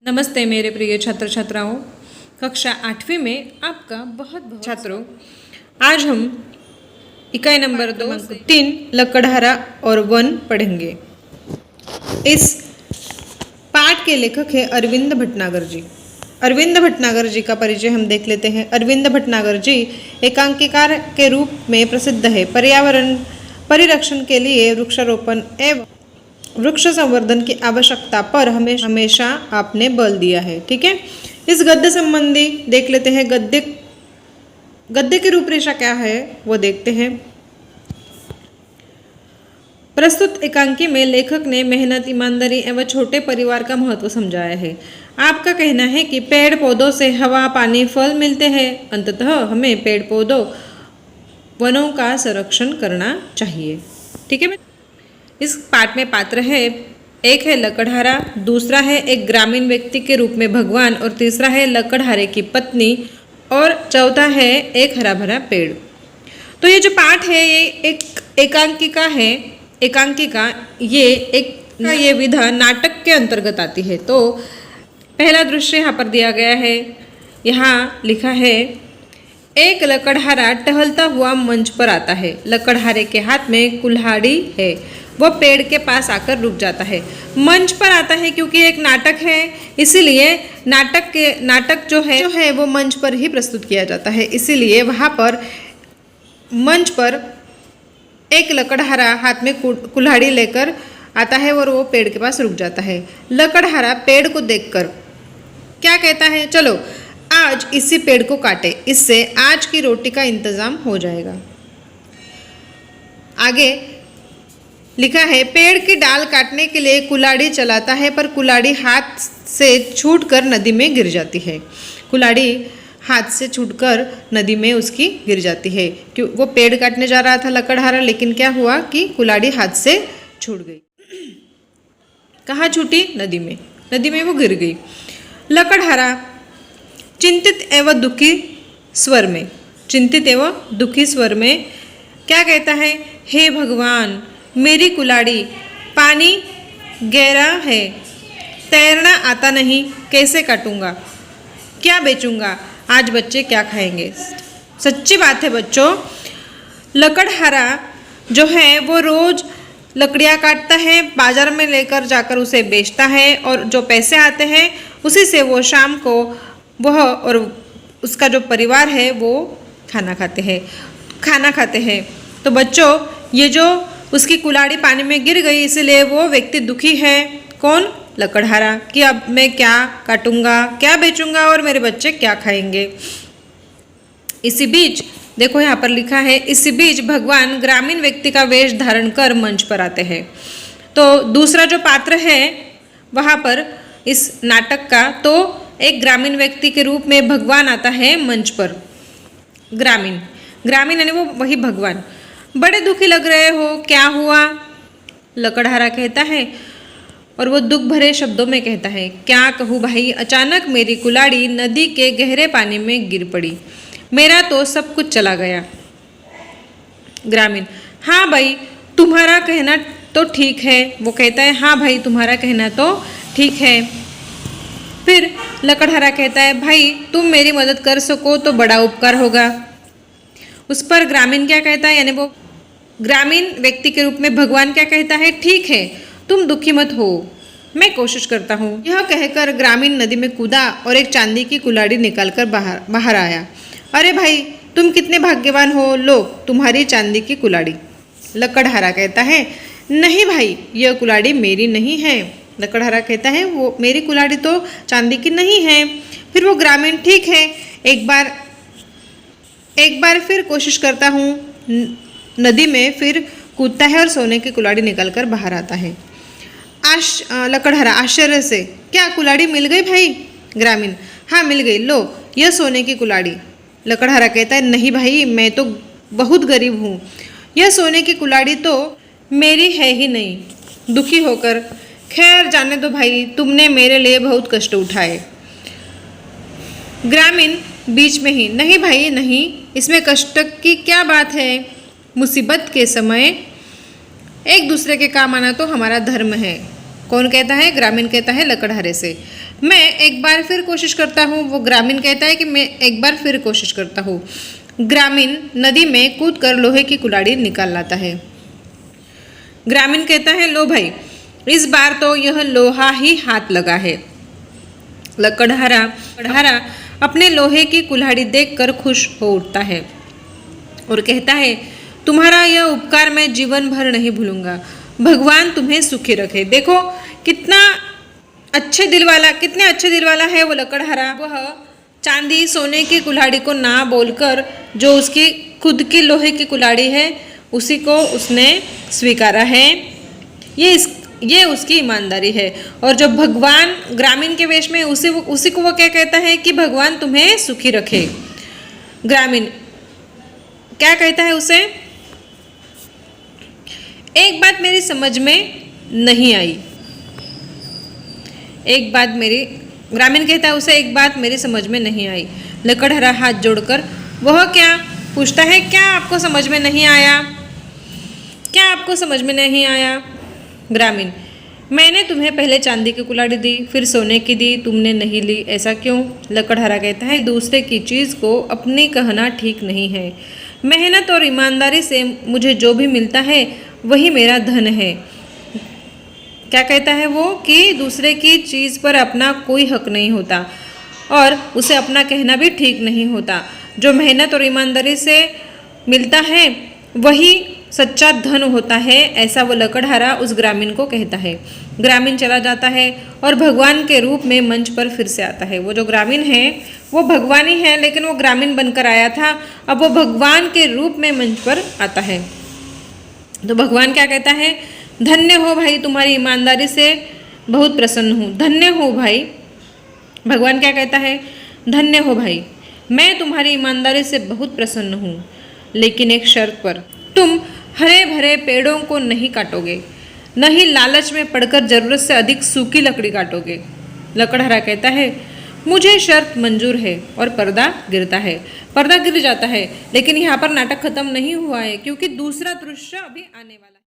नमस्ते मेरे प्रिय छात्र छात्राओं, कक्षा 8वीं में आपका बहुत बहुत छात्रों, आज हम इकाई नंबर 2 लकड़हारा और वन पढ़ेंगे। इस पाठ के लेखक है अरविंद भटनागर जी। अरविंद भटनागर जी का परिचय हम देख लेते हैं। अरविंद भटनागर जी एकांकीकार के रूप में प्रसिद्ध है। पर्यावरण परिरक्षण के लिए वृक्षारोपण एवं वृक्ष संवर्धन की आवश्यकता पर हमेशा आपने बल दिया है। ठीक है, इस गद्य संबंधी देख लेते हैं। गद्य की रूपरेखा क्या है वो देखते हैं। प्रस्तुत एकांकी में लेखक ने मेहनत, ईमानदारी एवं छोटे परिवार का महत्व समझाया है। आपका कहना है कि पेड़ पौधों से हवा, पानी, फल मिलते हैं। अंततः हमें पेड़ पौधों, वनों का संरक्षण करना चाहिए। ठीक है, इस पाठ में पात्र है, एक है लकड़हारा, दूसरा है एक ग्रामीण व्यक्ति के रूप में भगवान, और तीसरा है लकड़हारे की पत्नी, और चौथा है एक हरा भरा पेड़। तो ये जो पाठ है ये एक एकांकिका है। एकांकिका ये विधा नाटक के अंतर्गत आती है। तो पहला दृश्य यहाँ पर दिया गया है। यहाँ लिखा है, एक लकड़हारा टहलता हुआ मंच पर आता है। लकड़हारे के हाथ में कुल्हाड़ी है। वो पेड़ के पास आकर रुक जाता है। मंच पर आता है क्योंकि एक नाटक है, इसीलिए नाटक जो है वो मंच पर ही प्रस्तुत किया जाता है। इसीलिए वहाँ पर मंच पर एक लकड़हारा हाथ में कुल्हाड़ी लेकर आता है और वो पेड़ के पास रुक जाता है। लकड़हारा पेड़ को देखकर क्या कहता है, चलो आज इसी पेड़ को काटे, इससे आज की रोटी का इंतजाम हो जाएगा। आगे लिखा है, पेड़ की डाल काटने के लिए कुल्हाड़ी चलाता है, पर कुल्हाड़ी हाथ से छूटकर नदी में गिर जाती है। कुल्हाड़ी हाथ से छूटकर नदी में उसकी गिर जाती है। क्यों? वो पेड़ काटने जा रहा था लकड़हारा, लेकिन क्या हुआ कि कुल्हाड़ी हाथ से छूट गई। कहाँ छूटी? नदी में। नदी में वो गिर गई। लकड़हारा चिंतित एवं दुखी स्वर में क्या कहता है, हे भगवान, मेरी कुल्हाड़ी, पानी गहरा है, तैरना आता नहीं, कैसे काटूंगा, क्या बेचूंगा, आज बच्चे क्या खाएंगे। सच्ची बात है बच्चों, लकड़हारा जो है वो रोज लकड़ियाँ काटता है, बाजार में लेकर जाकर उसे बेचता है, और जो पैसे आते हैं उसी से वो शाम को वह और उसका जो परिवार है वो खाना खाते हैं। तो बच्चों, ये जो उसकी कुल्हाड़ी पानी में गिर गई, इसलिए वो व्यक्ति दुखी है। कौन? लकड़हारा, कि अब मैं क्या काटूंगा, क्या बेचूंगा और मेरे बच्चे क्या खाएंगे। इसी बीच देखो यहाँ पर लिखा है, इसी बीच भगवान ग्रामीण व्यक्ति का वेश धारण कर मंच पर आते हैं। तो दूसरा जो पात्र है वहाँ पर इस नाटक का, तो एक ग्रामीण व्यक्ति के रूप में भगवान आता है मंच पर। ग्रामीण यानी वो वही भगवान। बड़े दुखी लग रहे हो, क्या हुआ? लकड़हारा कहता है, और वो दुख भरे शब्दों में कहता है, क्या कहूँ भाई, अचानक मेरी कुल्हाड़ी नदी के गहरे पानी में गिर पड़ी, मेरा तो सब कुछ चला गया। ग्रामीण, हाँ भाई तुम्हारा कहना तो ठीक है। वो कहता है, हाँ भाई तुम्हारा कहना तो ठीक है। फिर लकड़हारा कहता है, भाई तुम मेरी मदद कर सको तो बड़ा उपकार होगा। उस पर ग्रामीण क्या कहता है, यानी वो ग्रामीण व्यक्ति के रूप में भगवान क्या कहता है, ठीक है तुम दुखी मत हो, मैं कोशिश करता हूँ। यह कहकर ग्रामीण नदी में कूदा और एक चांदी की कुल्हाड़ी निकालकर बाहर आया। अरे भाई तुम कितने भाग्यवान हो, लो तुम्हारी चांदी की कुल्हाड़ी। लकड़हारा कहता है, नहीं भाई यह कुल्हाड़ी मेरी नहीं है। लकड़हारा कहता है, वो मेरी कुल्हाड़ी तो चांदी की नहीं है। फिर वो ग्रामीण, ठीक है एक बार फिर कोशिश करता हूँ। नदी में फिर कूदता है और सोने की कुल्हाड़ी निकालकर बाहर आता है। लकड़हारा आश्चर्य से, क्या कुल्हाड़ी मिल गई भाई? ग्रामीण, हाँ मिल गई, लो यह सोने की कुल्हाड़ी। लकड़हारा कहता है, नहीं भाई मैं तो बहुत गरीब हूँ, यह सोने की कुल्हाड़ी तो मेरी है ही नहीं। दुखी होकर, खैर जाने दो भाई, तुमने मेरे लिए बहुत कष्ट उठाए। ग्रामीण बीच में ही, नहीं भाई नहीं, इसमें कष्ट की क्या बात है, मुसीबत के समय एक दूसरे के काम आना तो हमारा धर्म है। कौन कहता है? ग्रामीण कहता है लकड़हारे से। मैं एक बार फिर कोशिश करता हूँ, वो ग्रामीण कहता है कि मैं एक बार फिर कोशिश करता हूँ। ग्रामीण नदी में कूदकर लोहे की कुल्हाड़ी निकाल लाता है। ग्रामीण कहता है, लो भाई, इस बार तो यह लोहा ही हाथ लगा है। लकड़हारा अपने लोहे की कुल्हाड़ी देखकर खुश हो उठता है और कहता है, तुम्हारा यह उपकार मैं जीवन भर नहीं भूलूंगा। भगवान तुम्हें सुखी रखे। देखो कितने अच्छे दिल वाला है वो लकड़हारा। वह चांदी सोने की कुल्हाड़ी को ना बोलकर जो उसकी खुद की लोहे की कुल्हाड़ी है उसी को उसने स्वीकारा है। ये उसकी ईमानदारी है। और जब भगवान ग्रामीण के वेश में उसी को वो क्या कहता है कि भगवान तुम्हें सुखी रखे। ग्रामीण क्या कहता है उसे? एक बात मेरी समझ में नहीं आई। ग्रामीण कहता है उसे, एक बात मेरी समझ में नहीं आई। लकड़हारा हाथ जोड़कर वह क्या पूछता है, क्या आपको समझ में नहीं आया? क्या आपको समझ में नहीं आया? ग्रामीण, मैंने तुम्हें पहले चांदी की कुल्हाड़ी दी, फिर सोने की दी, तुमने नहीं ली, ऐसा क्यों? लकड़हारा कहता है, दूसरे की चीज़ को अपनी कहना ठीक नहीं है। मेहनत और ईमानदारी से मुझे जो भी मिलता है वही मेरा धन है। क्या कहता है वो? कि दूसरे की चीज़ पर अपना कोई हक नहीं होता और उसे अपना कहना भी ठीक नहीं होता। जो मेहनत और ईमानदारी से मिलता है वही सच्चा धन होता है, ऐसा वो लकड़हारा उस ग्रामीण को कहता है। ग्रामीण चला जाता है और भगवान के रूप में मंच पर फिर से आता है। वो जो ग्रामीण है वो भगवान ही है, लेकिन वो ग्रामीण बनकर आया था, अब वो भगवान के रूप में मंच पर आता है। तो भगवान क्या कहता है? धन्य हो भाई, तुम्हारी ईमानदारी से बहुत प्रसन्न हूँ। धन्य हो भाई। भगवान क्या कहता है? धन्य हो भाई, मैं तुम्हारी ईमानदारी से बहुत प्रसन्न हूँ, लेकिन एक शर्त पर। तुम हरे भरे पेड़ों को नहीं काटोगे, न ही लालच में पड़कर जरूरत से अधिक सूखी लकड़ी काटोगे। लकड़हारा कहता है, मुझे शर्त मंजूर है। और पर्दा गिर जाता है। लेकिन यहाँ पर नाटक खत्म नहीं हुआ है, क्योंकि दूसरा दृश्य अभी आने वाला है।